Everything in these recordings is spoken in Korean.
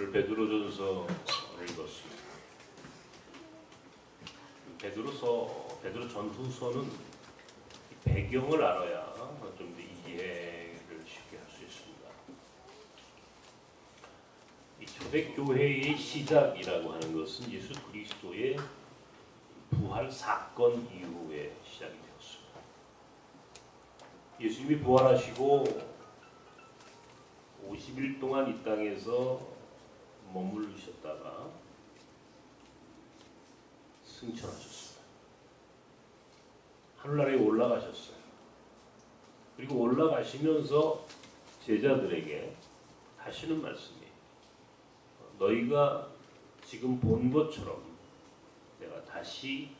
오늘 베드로전서를 읽었습니다. 베드로 전후서는 배경을 알아야 좀 더 이해를 쉽게 할 수 있습니다. 이 초대교회의 시작이라고 하는 것은 예수 그리스도의 부활 사건 이후에 시작이 되었습니다. 예수님이 부활하시고 50일 동안 이 땅에서 머무르셨다가 승천하셨습니다. 하늘나라에 올라가셨어요. 그리고 올라가시면서 제자들에게 하시는 말씀이 너희가 지금 본 것처럼 내가 다시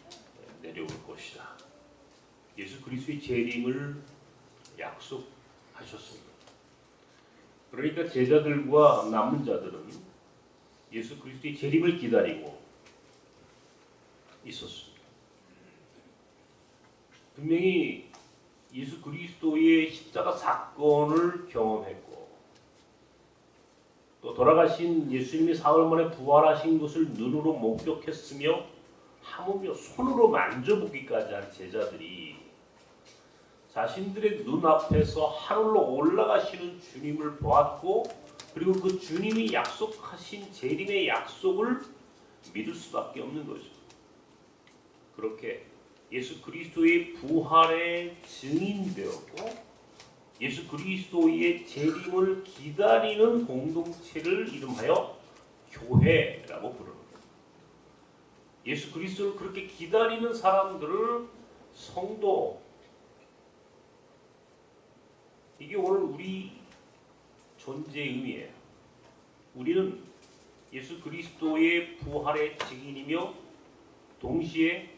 내려올 것이다. 예수 그리스도의 재림을 약속하셨습니다. 그러니까 제자들과 남은 자들은 예수 그리스도의 재림을 기다리고 있었습니다. 분명히 예수 그리스도의 십자가 사건을 경험했고 또 돌아가신 예수님이 사흘 만에 부활하신 것을 눈으로 목격했으며 하물며 손으로 만져보기까지 한 제자들이 자신들의 눈앞에서 하늘로 올라가시는 주님을 보았고 그리고 그 주님이 약속하신 재림의 약속을 믿을 수밖에 없는 거죠. 그렇게 예수 그리스도의 부활의 증인되었고 예수 그리스도의 재림을 기다리는 공동체를 이름하여 교회라고 부르는 거예요. 예수 그리스도를 그렇게 기다리는 사람들을 성도, 이게 오늘 우리 존재의 의미예요. 우리는 예수 그리스도의 부활의 증인이며 동시에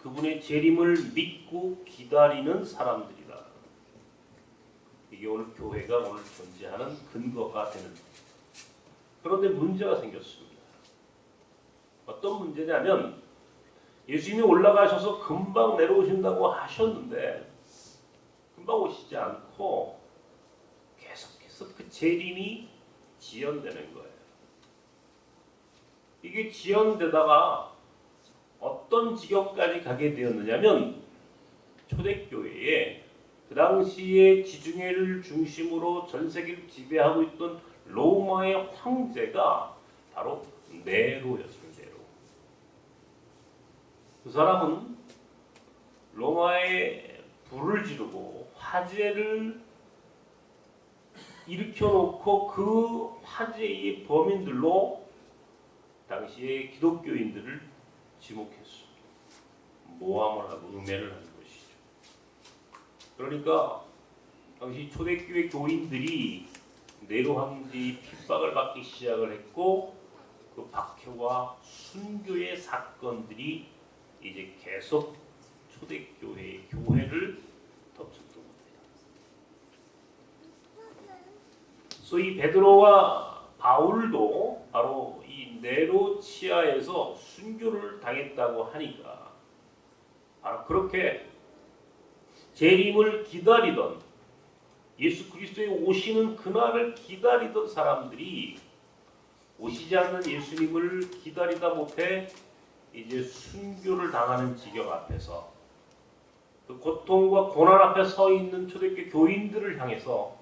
그분의 재림을 믿고 기다리는 사람들이다. 이게 오늘 교회가 오늘 존재하는 근거가 되는 거예요. 그런데 문제가 생겼습니다. 어떤 문제냐면 예수님이 올라가셔서 금방 내려오신다고 하셨는데 금방 오시지 않고 계속해서 그 재림이 지연되는 거예요. 이게 지연되다가 어떤 지경까지 가게 되었느냐면 초대교회에 그 당시에 지중해를 중심으로 전 세계를 지배하고 있던 로마의 황제가 바로 네로였습니다. 네로. 그 사람은 로마에 불을 지르고 화재를 일으켜놓고 그 화재의 범인들로 당시의 기독교인들을 지목했습니다. 모함을 하고 음해를 하는 것이죠. 그러니까 당시 초대교회 교인들이 네로 황제의 핍박을 받기 시작을 했고 그 박해와 순교의 사건들이 이제 계속 초대교회의 교회를 덮쳤던 겁니다. 소위 베드로와 바울도 바로 이 네로 치하에서 순교를 당했다고 하니까 바로 그렇게 재림을 기다리던 예수 그리스도의 오시는 그날을 기다리던 사람들이 오시지 않는 예수님을 기다리다 못해 이제 순교를 당하는 지경 앞에서 그 고통과 고난 앞에 서 있는 초대교회 교인들을 향해서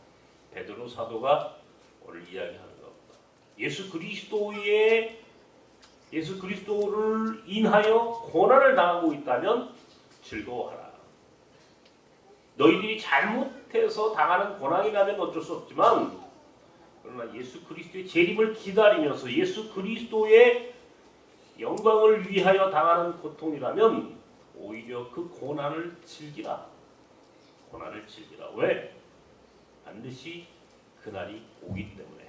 베드로 사도가 오늘 이야기하는 겁니다. 예수 그리스도를 인하여 고난을 당하고 있다면 즐거워하라. 너희들이 잘못해서 당하는 고난이라면 어쩔 수 없지만 그러나 예수 그리스도의 재림을 기다리면서 예수 그리스도의 영광을 위하여 당하는 고통이라면 오히려 그 고난을 즐기라. 고난을 즐기라. 왜? 반드시 그날이 오기 때문에.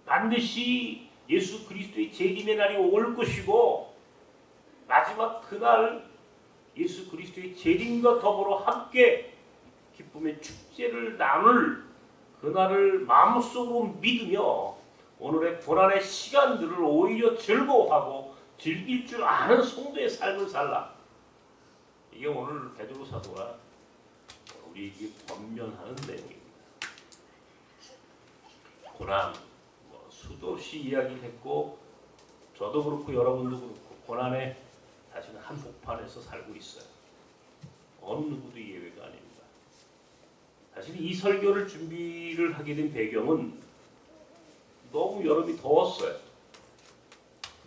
반드시 예수 그리스도의 재림의 날이 올 것이고 마지막 그날 예수 그리스도의 재림과 더불어 함께 기쁨의 축제를 나눌 그날을 마음속으로 믿으며 오늘의 고난의 시간들을 오히려 즐거워하고 즐길 줄 아는 성도의 삶을 살라. 이게 오늘 베드로 사도가 우리에게 권면하는 내용입니다. 고난, 수도 없이 이야기를 했고 저도 그렇고 여러분도 그렇고 고난의 사실은 한복판에서 살고 있어요. 어느 누구도 예외가 아닙니다. 사실 이 설교를 준비를 하게 된 배경은 너무 여름이 더웠어요.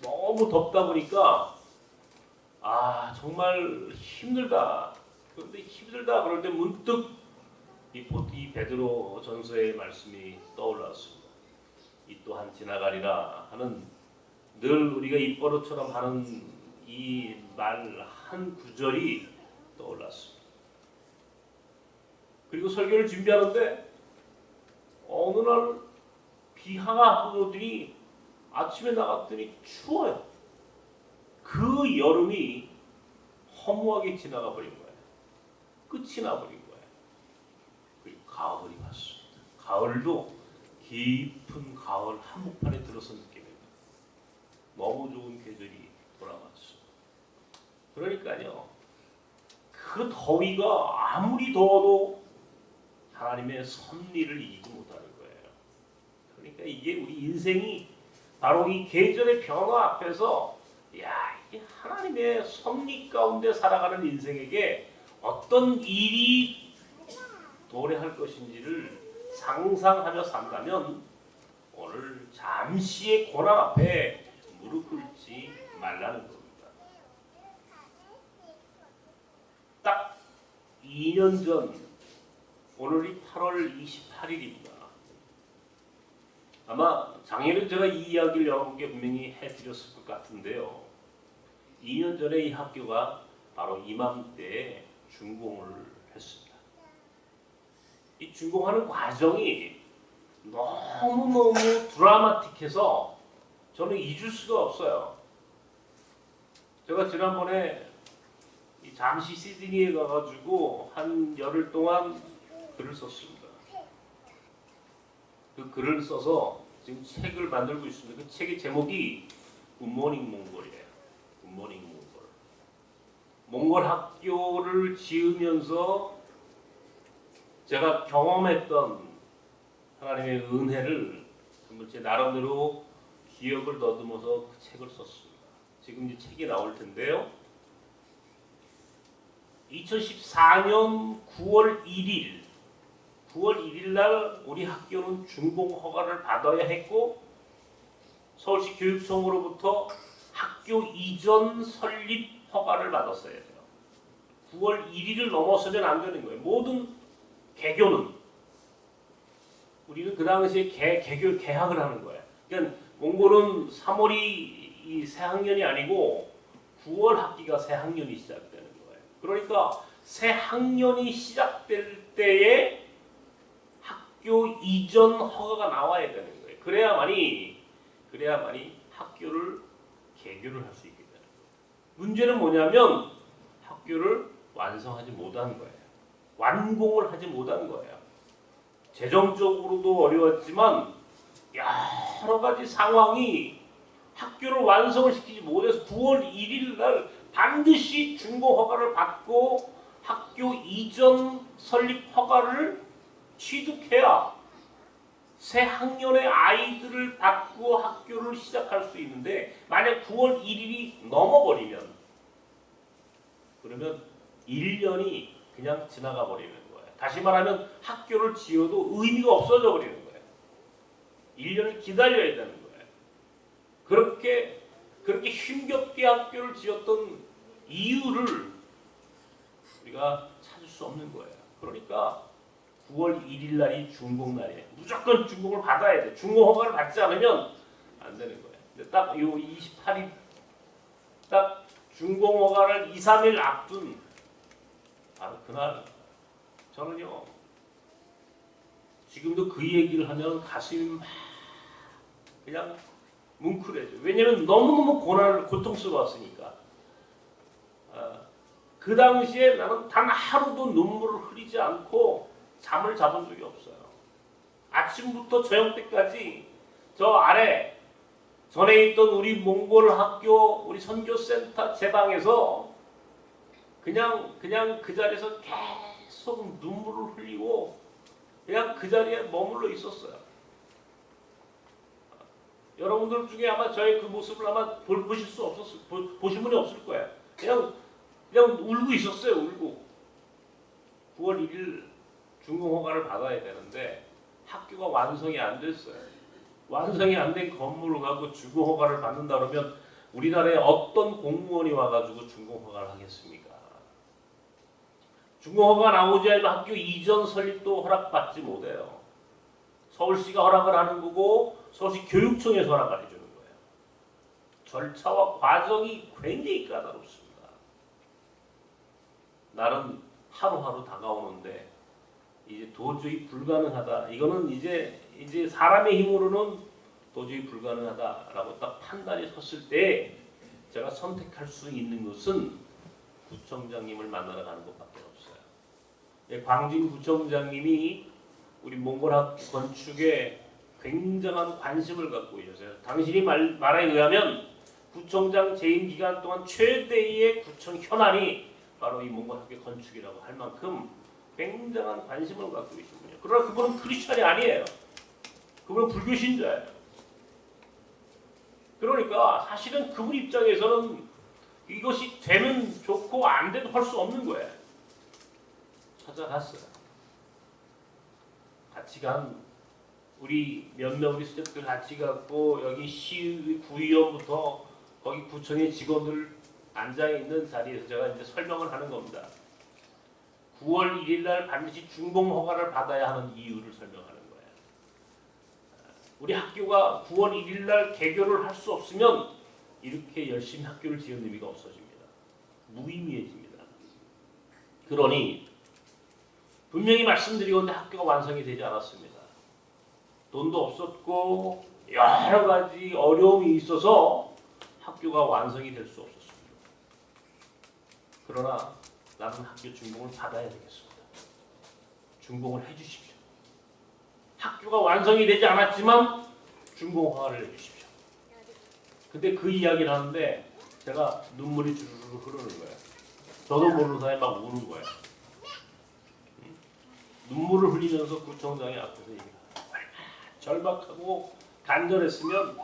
너무 덥다 보니까 정말 힘들다. 그런데 힘들다 그럴 때 문득 이 베드로 전서의 말씀이 떠올랐습니다. 이 또한 지나가리라 하는 늘 우리가 입버릇처럼 하는 이 말 한 구절이 떠올랐습니다. 그리고 설교를 준비하는데 어느 날 비하가 오더니 아침에 나갔더니 추워요. 그 여름이 허무하게 지나가 버린 거예요. 끝이 나버린 거예요. 그리고 가을이 왔습니다. 가을도 깊은 가을 한복판에 들어선 느낌입니다. 너무 좋은 계절이 돌아왔습니다. 그러니까요. 그 더위가 아무리 더워도 하나님의 섭리를 이기지 못하는 거예요. 그러니까 이게 우리 인생이 바로 이 계절의 변화 앞에서 이게 하나님의 섭리 가운데 살아가는 인생에게 어떤 일이 도래할 것인지를 상상하며 산다면 오늘 잠시의 고난 앞에 무릎 꿇지 말라는 겁니다. 딱 2년 전 오늘이 8월 28일입니다. 아마 작년에 제가 이 이야기를 여러분께 분명히 해드렸을 것 같은데요. 2년 전에 이 학교가 바로 이맘때에 준공을 했습니다. 이 준공하는 과정이 너무너무 드라마틱해서 저는 잊을 수가 없어요. 제가 지난번에 잠시 시드니에 가가지고 한 열흘 동안 글을 썼습니다. 그 글을 써서 지금 책을 만들고 있습니다. 그 책의 제목이 굿모닝 몽골이에요. 굿모닝 몽골. 몽골 학교를 지으면서 제가 경험했던 하나님의 은혜를 제 나름대로 기억을 더듬어서 그 책을 썼습니다. 지금 이 책이 나올 텐데요. 2014년 9월 1일 날 우리 학교는 준공 허가를 받아야 했고 서울시 교육청으로부터 학교 이전 설립 허가를 받았어야 돼요. 9월 1일을 넘어서면 안 되는 거예요. 모든 개교는 우리는 그 당시에 개교 개학을 하는 거예요. 그러니까 몽골은 3월이 이 새학년이 아니고 9월 학기가 새학년이 시작되는 거예요. 그러니까 새학년이 시작될 때에 학교 이전 허가가 나와야 되는 거예요. 그래야만이 학교를 개교를 할 수 있게 되는 거예요. 문제는 뭐냐면 학교를 완성하지 못한 거예요. 완공을 하지 못한 거예요. 재정적으로도 어려웠지만 여러 가지 상황이 학교를 완성을 시키지 못해서 9월 1일 날 반드시 준공 허가를 받고 학교 이전 설립 허가를 취득해야 새 학년의 아이들을 받고 학교를 시작할 수 있는데 만약 9월 1일이 넘어버리면 그러면 1년이 그냥 지나가 버리는 거예요. 다시 말하면 학교를 지어도 의미가 없어져 버리는 거예요. 1년을 기다려야 되는 거예요. 그렇게 힘겹게 학교를 지었던 이유를 우리가 찾을 수 없는 거예요. 그러니까 9월 1일 날이 준공 날이에요. 무조건 준공을 받아야 돼. 준공 허가를 받지 않으면 안 되는 거예요. 근데 딱 요 28일 딱 준공 허가를 2, 3일 앞둔 바로 그날 저는요 지금도 그 얘기를 하면 가슴이 막 그냥 뭉클해져요. 왜냐면 너무너무 고통스러웠으니까. 그 당시에 나는 단 하루도 눈물을 흘리지 않고 잠을 자본 적이 없어요. 아침부터 저녁 때까지 저 아래 전에 있던 우리 몽골 학교 우리 선교센터 제 방에서 그냥 그 자리에서 계속 눈물을 흘리고 그냥 그 자리에 머물러 있었어요. 여러분들 중에 아마 저의 그 모습을 아마 보실 수 없었을, 보신 분이 없을 거예요. 그냥 울고 있었어요. 울고. 9월 1일 준공허가를 받아야 되는데 학교가 완성이 안 됐어요. 완성이 안 된 건물을 갖고 준공허가를 받는다 그러면 우리나라에 어떤 공무원이 와가지고 준공허가를 하겠습니까? 준공허가 나오지 않으면 학교 이전 설립도 허락받지 못해요. 서울시가 허락을 하는 거고 서울시 교육청에서 허락을 해주는 거예요. 절차와 과정이 굉장히 까다롭습니다. 나는 하루하루 다가오는데 이제 도저히 불가능하다. 이거는 이제 사람의 힘으로는 도저히 불가능하다라고 딱 판단이 섰을 때 제가 선택할 수 있는 것은 구청장님을 만나러 가는 것밖에 없어요. 광진 구청장님이 우리 몽골학 건축에 굉장한 관심을 갖고 있어요. 당신이 말에 의하면 구청장 재임 기간 동안 최대의 구청 현안이 바로 이 몽골학교 건축이라고 할 만큼 굉장한 관심을 갖고 계시군요. 그러나 그분은 크리스찬이 아니에요. 그분은 불교 신자예요. 그러니까 사실은 그분 입장에서는 이것이 되면 좋고 안 돼도 할 수 없는 거예요. 찾아갔어요. 같이 간 우리 몇몇 우리 스태프들 같이 갔고 여기 시 구의원부터 거기 구청의 직원들 앉아 있는 자리에서 제가 이제 설명을 하는 겁니다. 9월 1일 날 반드시 준공 허가를 받아야 하는 이유를 설명하는 거예요. 우리 학교가 9월 1일 날 개교를 할 수 없으면 이렇게 열심히 학교를 지은 의미가 없어집니다. 무의미해집니다. 그러니 분명히 말씀드리건데 학교가 완성이 되지 않았습니다. 돈도 없었고 여러 가지 어려움이 있어서 학교가 완성이 될 수 없었습니다. 그러나 나는 학교 준공을 받아야 되겠습니다. 준공을 해주십시오. 학교가 완성이 되지 않았지만 준공 허가를 해주십시오. 근데 그 이야기를 하는데 제가 눈물이 주르르 흐르는 거예요. 저도 모르는 사이에 막 우는 거예요. 눈물을 흘리면서 구청장이 앞에서 얘기해요. 절박하고 간절했으면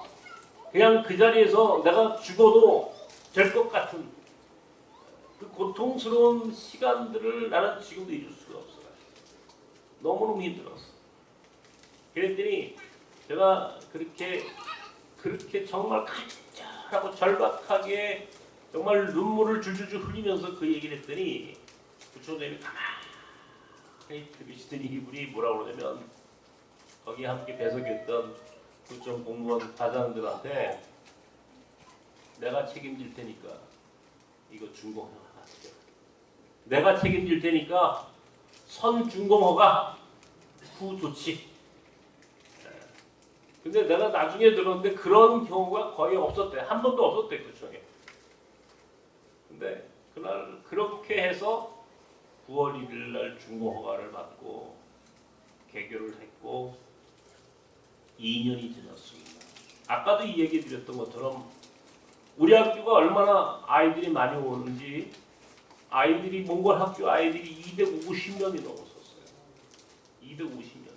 그냥 그 자리에서 내가 죽어도 될 것 같은 그 고통스러운 시간들을 나는 지금도 잊을 수가 없어요. 너무너무 힘들었어. 그랬더니 제가 그렇게 정말 간절하고 절박하게 정말 눈물을 줄줄줄 흘리면서 그 얘기를 했더니 구청장님이 가만히 들으시더니 이분이 뭐라고 그러냐면 거기 함께 배석했던 구청 공무원 과장들한테 내가 책임질 테니까 이거 준공허가 하세요. 내가 책임질 테니까 선준공허가 후 조치. 근데 내가 나중에 들었는데 그런 경우가 거의 없었대. 한 번도 없었대 구청에. 근데 그날 그렇게 해서 9월 1일 날 준공허가를 받고 개교를 했고 2년이 지났습니다. 아까도 이 얘기 드렸던 것처럼 우리 학교가 얼마나 아이들이 많이 오는지 아이들이 몽골 학교 아이들이 250명이 넘었었어요. 250명이.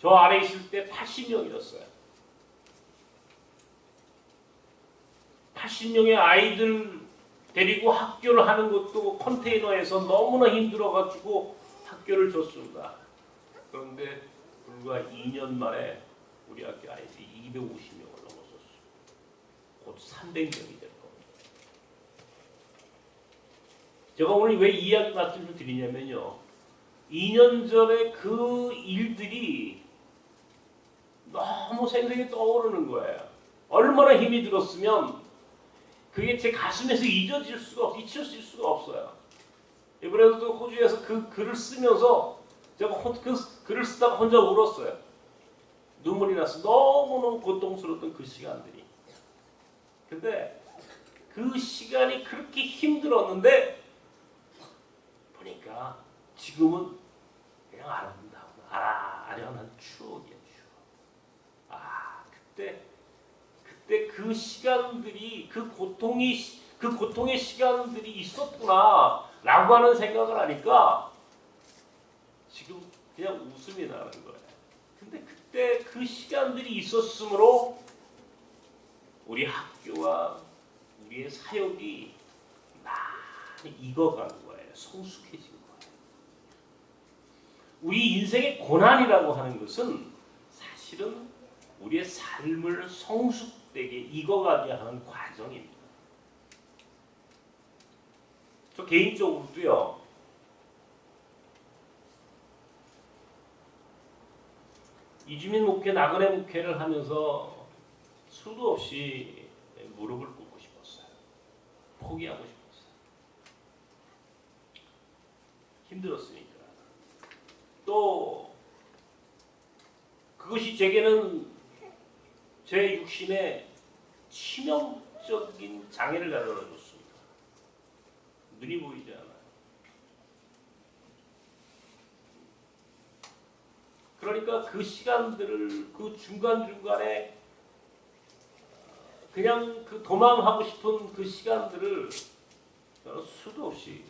저 아래 있을 때 80명이었어요. 80명의 아이들 데리고 학교를 하는 것도 컨테이너에서 너무나 힘들어가지고 학교를 줬습니다. 그런데 불과 2년 만에 우리 학교 아이들이 250명을 넘었었어요. 곧 300명이 될 겁니다. 제가 오늘 왜 이 이야기 말씀을 드리냐면요. 2년 전에 그 일들이 너무 생생히 떠오르는 거예요. 얼마나 힘이 들었으면 그게 제 가슴에서 잊혀질 수가 없어요. 이번에도 호주에서 그 글을 쓰면서 제가 그 글을 쓰다가 혼자 울었어요. 눈물이 났어. 너무너무 고통스러웠던 그 시간들이. 근데 그 시간이 그렇게 힘들었는데 보니까 지금은 그냥 아름다운 아련한 추억이야. 추억. 그때 그 시간들이 그 고통의 시간들이 있었구나라고 하는 생각을 하니까 지금 그냥 웃음이 나는 거예요. 근데 그때 그 시간들이 있었으므로 우리 학교와 우리의 사역이 많이 익어가는 거예요. 성숙해진 거예요. 우리 인생의 고난이라고 하는 것은 사실은 우리의 삶을 성숙되게 익어가게 하는 과정입니다. 저 개인적으로도요. 이주민 목회, 나그네 목회를 하면서 수도 없이 무릎을 꿇고 싶었어요. 포기하고 싶었어요. 힘들었으니까. 또 그것이 제게는 제 육신에 치명적인 장애를 가져다 줬습니다. 눈이 보이지 않아요. 그러니까 그 시간들을 그 중간중간에 그냥 그 도망하고 싶은 그 시간들을 저는 수도 없이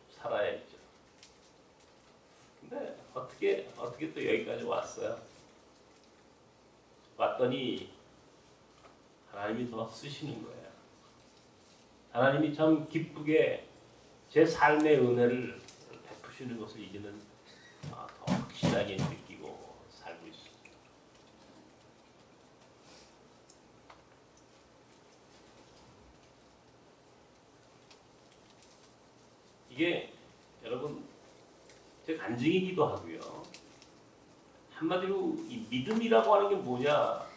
살아야 했죠. 근데 어떻게 또 여기까지 왔어요. 왔더니 하나님이 더 쓰시는 거예요. 하나님이 참 기쁘게 제 삶의 은혜를 베푸시는 것을 이제는 더 확실하게 느끼고 살고 있습니다. 이게 여러분 제 간증이기도 하고요. 한마디로 이 믿음이라고 하는 게 뭐냐?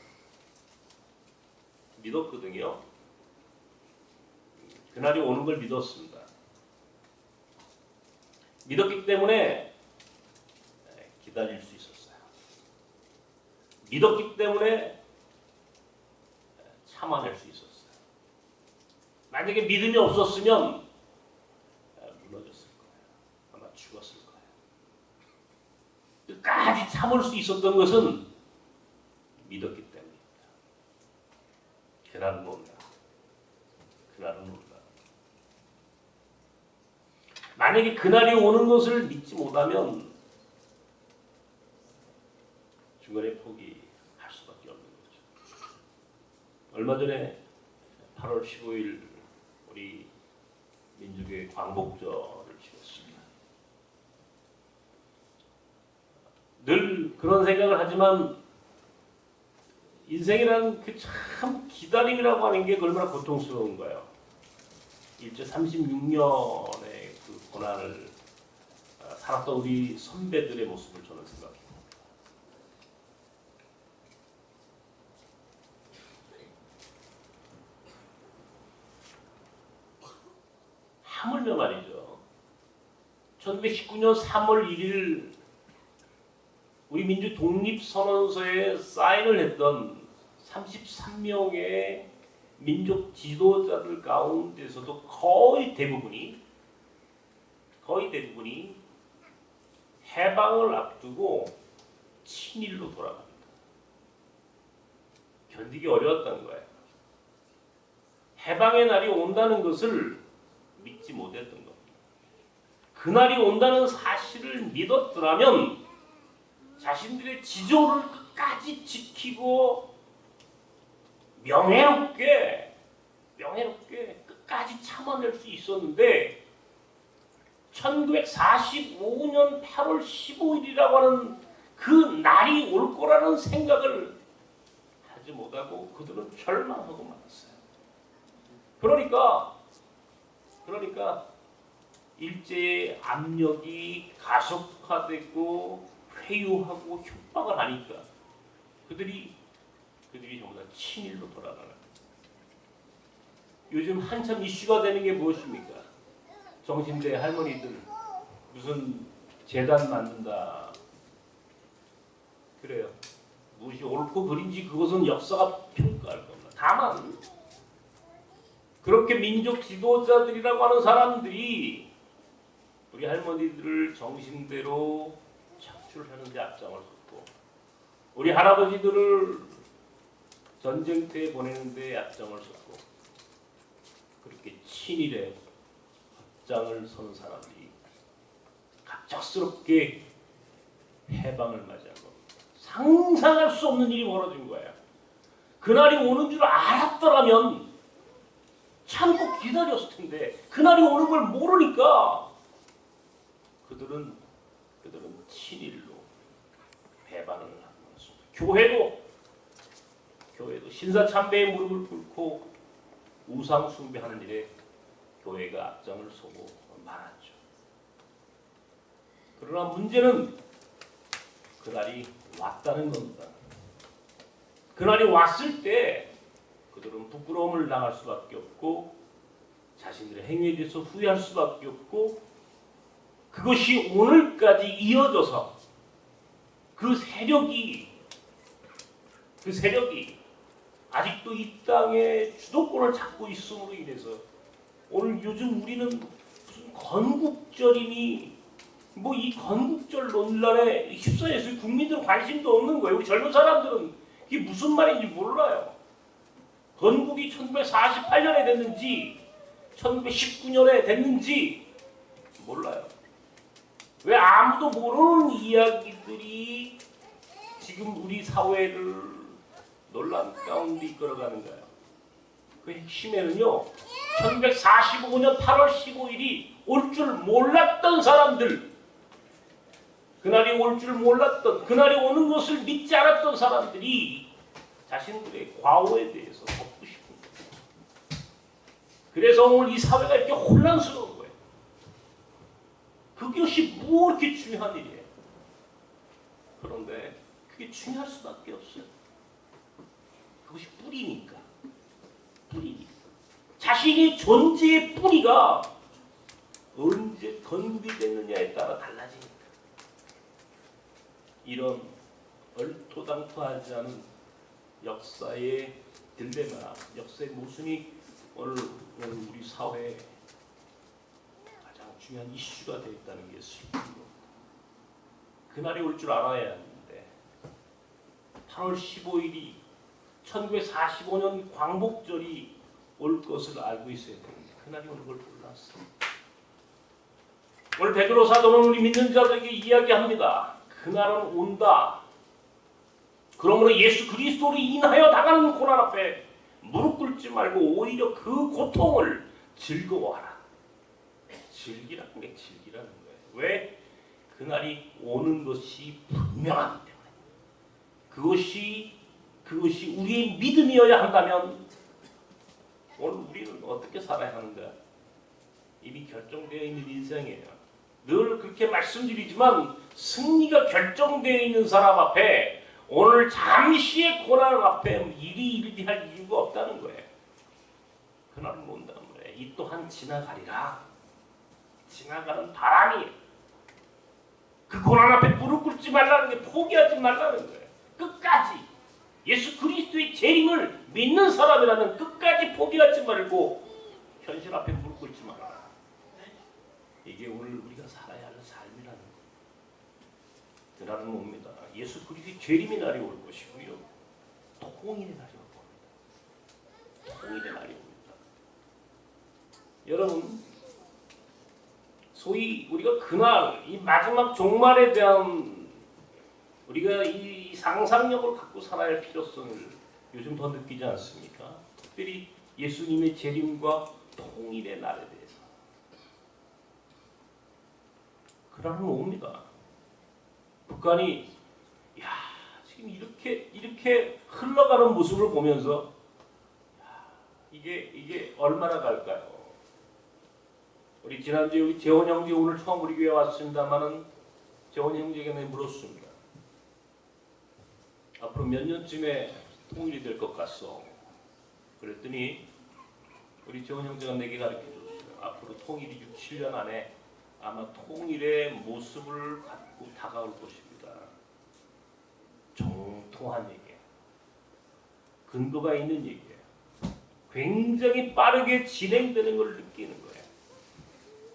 믿었거든요. 그날이 오는 걸 믿었습니다. 믿었기 때문에 기다릴 수 있었어요. 믿었기 때문에 참아낼 수 있었어요. 만약에 믿음이 없었으면 무너졌을 거예요. 아마 죽었을 거예요. 끝까지 참을 수 있었던 것은 믿었기 때문입니다. 그날은 온다. 그날은 온다. 만약에 그날이 오는 것을 믿지 못하면 중간에 포기할 수밖에 없는 거죠. 얼마 전에 8월 15일 우리 민족의 광복절을 지냈습니다. 늘 그런 생각을 하지만 인생이라는 그 참 기다림이라고 하는 게 얼마나 고통스러운 거예요. 일제 36년의 그 고난을 살았던 우리 선배들의 모습을 저는 생각해요. 하물며 말이죠. 1919년 3월 1일 우리 민주 독립선언서에 사인을 했던 33명의 민족 지도자들 가운데서도 거의 대부분이 해방을 앞두고 친일로 돌아갑니다. 견디기 어려웠던 거예요. 해방의 날이 온다는 것을 믿지 못했던 겁니다. 그날이 온다는 사실을 믿었더라면 자신들의 지조를 끝까지 지키고 명예롭게 끝까지 참아낼 수 있었는데 1945년 8월 15일이라고 하는 그 날이 올 거라는 생각을 하지 못하고 그들은 절망하고 말았어요. 그러니까 일제의 압력이 가속화되고 회유하고 협박을 하니까 그들이 전부 다 친일로 돌아가는. 요즘 한참 이슈가 되는 게 무엇입니까? 정신대 할머니들 무슨 재단 만든다. 그래요. 무엇이 옳고 그른지 그것은 역사가 평가할 겁니다. 다만 그렇게 민족 지도자들이라고 하는 사람들이 우리 할머니들을 정신대로 착출하는 데 앞장을 섰고 우리 할아버지들을 전쟁터에 보내는 데 앞장을 섰고 그렇게 친일에 앞장을 선 사람들이 갑작스럽게 해방을 맞이한 겁니다. 상상할 수 없는 일이 벌어진 거예요. 그날이 오는 줄 알았더라면 참고 기다렸을 텐데 그날이 오는 걸 모르니까 그들은 친일로 배반을 하는 것입니다. 교회도 신사참배의 무릎을 꿇고 우상 숭배하는 일에 교회가 앞장을 서고 말았죠. 그러나 문제는 그날이 왔다는 겁니다. 그날이 왔을 때 그들은 부끄러움을 당할 수밖에 없고 자신들의 행위에 대해서 후회할 수밖에 없고 그것이 오늘까지 이어져서 그 세력이 아직도 이 땅의 주도권을 잡고 있음으로 인해서 오늘 요즘 우리는 무슨 건국절이니 뭐 이 건국절 논란에 휩싸여서 국민들은 관심도 없는 거예요. 우리 젊은 사람들은 이게 무슨 말인지 몰라요. 건국이 1948년에 됐는지 1919년에 됐는지 몰라요. 왜 아무도 모르는 이야기들이 지금 우리 사회를 논란 가운데 이끌어가는가요? 그 핵심에는요. 1945년 8월 15일이 올 줄 몰랐던 사람들, 그날이 올 줄 몰랐던, 그날이 오는 것을 믿지 않았던 사람들이 자신들의 과오에 대해서 덮고 싶은 거예요. 그래서 오늘 이 사회가 이렇게 혼란스러운 거예요. 그것이 뭐 이렇게 중요한 일이에요. 그런데 그게 중요할 수밖에 없어요. 그것이 뿌리니까. 자신의 존재의 뿌리가 언제 건국이 됐느냐에 따라 달라지니까. 이런 얼토당토하지 않은 역사의 딜레마, 역사의 모순이 오늘 우리 사회에 가장 중요한 이슈가 되어 있다는 게 슬픈 겁니다. 그날이 올 줄 알아야 하는데 8월 15일이 1945년 광복절이 올 것을 알고 있어야 되는데 그날이 오는 걸 몰랐어. 오늘 베드로 사도는 우리 믿는 자들에게 이야기합니다. 그날은 온다. 그러므로 예수 그리스도로 인하여 당하는 고난 앞에 무릎 꿇지 말고 오히려 그 고통을 즐거워하라. 즐기라는 게 즐기라는 거예요. 왜? 그날이 오는 것이 분명하기 때문에. 그것이 우리의 믿음이어야 한다면 오늘 우리는 어떻게 살아야 하는가? 이미 결정되어 있는 인생이에요. 늘 그렇게 말씀드리지만 승리가 결정되어 있는 사람 앞에 오늘 잠시의 고난 앞에 이리 할 이유가 없다는 거예요. 그날은 온다는 거예요. 이 또한 지나가리라. 지나가는 바람이에요. 그 고난 앞에 무릎 꿇지 말라는 게 포기하지 말라는 거예요. 끝까지 예수 그리스도의 재림을 믿는 사람이라면 끝까지 포기하지 말고 현실 앞에 무릎 꿇지 말아라. 이게 오늘 우리가 살아야 하는 삶이라는 거예요. 그날은 옵니다. 예수 그리스도의 재림의 날이 올 것이고요. 통일의 날이 올 겁니다. 통일의 날이 옵니다. 여러분, 소위 우리가 그날 이 마지막 종말에 대한 우리가 이 상상력을 갖고 살아야 할 필요성을 요즘 더 느끼지 않습니까? 특별히 예수님의 재림과 통일의 날에 대해서. 그날은 옵니다. 북한이 지금 이렇게 흘러가는 모습을 보면서 이게 얼마나 갈까요? 우리 지난주에 우리 재원 형제 오늘 처음 우리 교회 왔습니다만은 재원 형제에게 내가 물었습니다. 앞으로 몇 년쯤에 통일이 될 것 같소? 그랬더니 우리 재원 형제가 내게 가르쳐줬어요. 앞으로 통일이 6, 7년 안에 아마 통일의 모습을 갖고 다가올 것입니다. 정통한 얘기예요. 근거가 있는 얘기예요. 굉장히 빠르게 진행되는 걸 느끼는 거예요.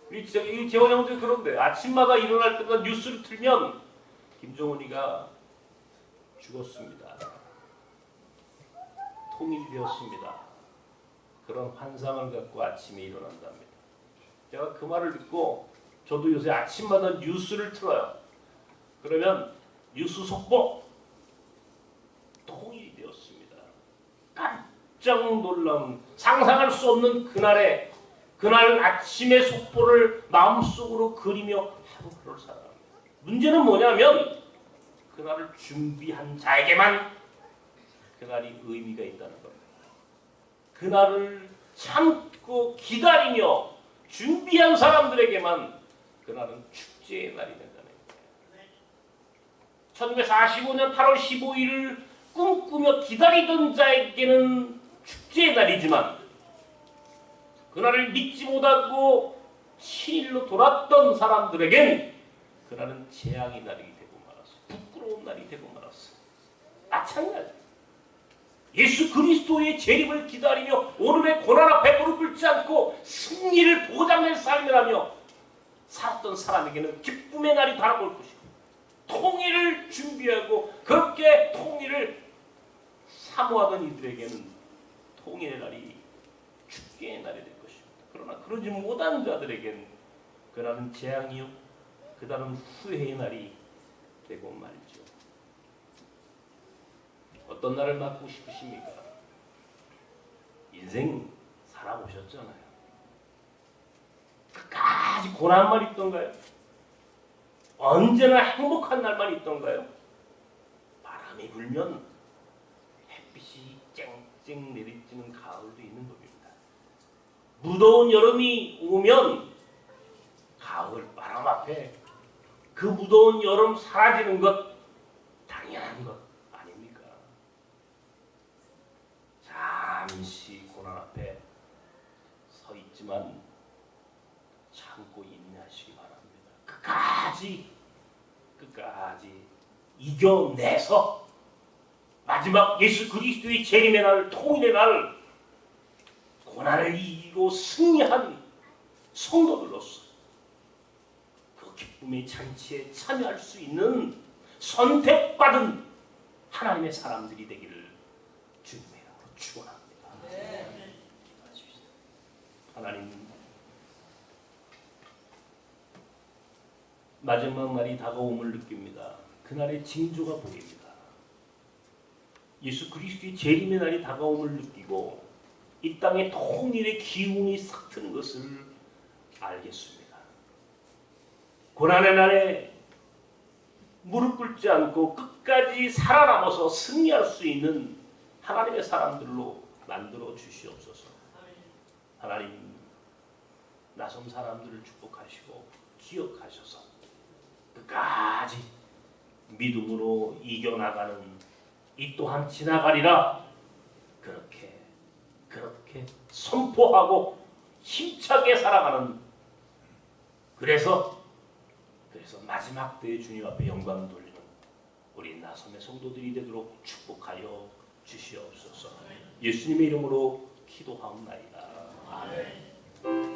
우리 재원 형제 그런데 아침마다 일어날 때마다 뉴스를 틀면 김정은이가 죽었습니다. 통일이 되었습니다. 그런 환상을 갖고 아침에 일어난답니다. 제가 그 말을 듣고 저도 요새 아침마다 뉴스를 틀어요. 그러면 뉴스 속보 통일이 되었습니다. 깜짝 놀라운 상상할 수 없는 그날 아침의 속보를 마음속으로 그리며 하루하루를 살아갑니다. 문제는 뭐냐면 그날을 준비한 자에게만 그날이 의미가 있다는 겁니다. 그날을 참고 기다리며 준비한 사람들에게만 그날은 축제의 날이 된다는 거예요. 1945년 8월 15일을 꿈꾸며 기다리던 자에게는 축제의 날이지만 그날을 믿지 못하고 친일로 돌았던 사람들에겐 그날은 재앙의 날이 되고 말았어요. 부끄러운 날이 되고 말았어요. 마찬가지. 예수 그리스도의 재림을 기다리며 오늘의 고난 앞에 무릎 꿇지 않고 승리를 보장할 삶을 하며 살았던 사람에게는 기쁨의 날이 다가올 것이고 통일을 준비하고 그렇게 통일을 사모하던 이들에게는 통일의 날이 축제의 날이 될 것입니다. 그러나 그러지 못한 자들에게는 그날은 재앙이요 그날은 후회의 날이 되고 말이죠. 어떤 날을 맞고 싶으십니까? 인생 살아보셨잖아요. 끝까지 고난만 있던가요? 언제나 행복한 날만 있던가요? 바람이 불면 햇빛이 쨍쨍 내리쬐는 가을도 있는 겁니다. 무더운 여름이 오면 가을 바람 앞에 그 무더운 여름 사라지는 것 당연한 것 아닙니까? 잠시 고난 앞에 서 있지만 참고 인내하시기 바랍니다. 끝까지 이겨내서 마지막 예수 그리스도의 재림의 날, 통일의 날 고난을 이기고 승리한 성도들로서 그 기쁨의 잔치에 참여할 수 있는 선택받은 하나님의 사람들이 되기를 주님의 이름으로 축원합니다. 네. 하나님, 마지막 날이 다가옴을 느낍니다. 그날의 징조가 보입니다. 예수 그리스도의 재림의 날이 다가옴을 느끼고 이 땅에 통일의 기운이 싹 트는 것을 알겠습니다. 고난의 날에 무릎 꿇지 않고 끝까지 살아남아서 승리할 수 있는 하나님의 사람들로 만들어 주시옵소서. 하나님, 나선 사람들을 축복하시고 기억하셔서 끝까지 믿음으로 이겨나가는 이 또한 지나가리라 그렇게 선포하고 힘차게 살아가는 그래서 마지막 때의 주님 앞에 영광을 돌리는 우리 나섬의 성도들이 되도록 축복하여 주시옵소서. 예수님의 이름으로 기도하옵나이다. 아멘.